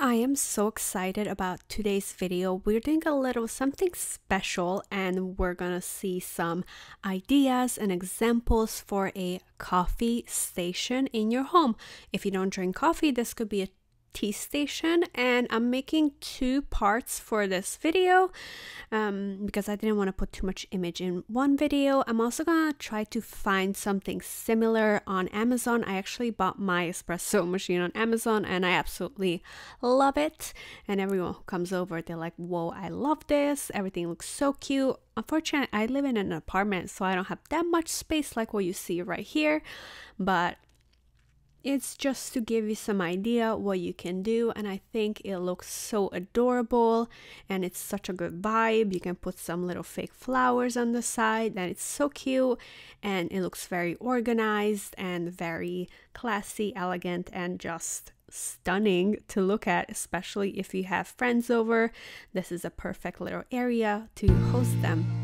I am so excited about today's video. We're doing a little something special and we're gonna see some ideas and examples for a coffee station in your home. If you don't drink coffee, this could be a tea station, and I'm making two parts for this video because I didn't want to put too much image in one video. I'm also gonna try to find something similar on Amazon. I actually bought my espresso machine on Amazon and I absolutely love it, and everyone who comes over, they're like, whoa, I love this, everything looks so cute. Unfortunately, I live in an apartment, so I don't have that much space like what you see right here, but it's just to give you some idea what you can do, and I think it looks so adorable and it's such a good vibe. You can put some little fake flowers on the side and it's so cute, and it looks very organized and very classy, elegant, and just stunning to look at, especially if you have friends over. This is a perfect little area to host them.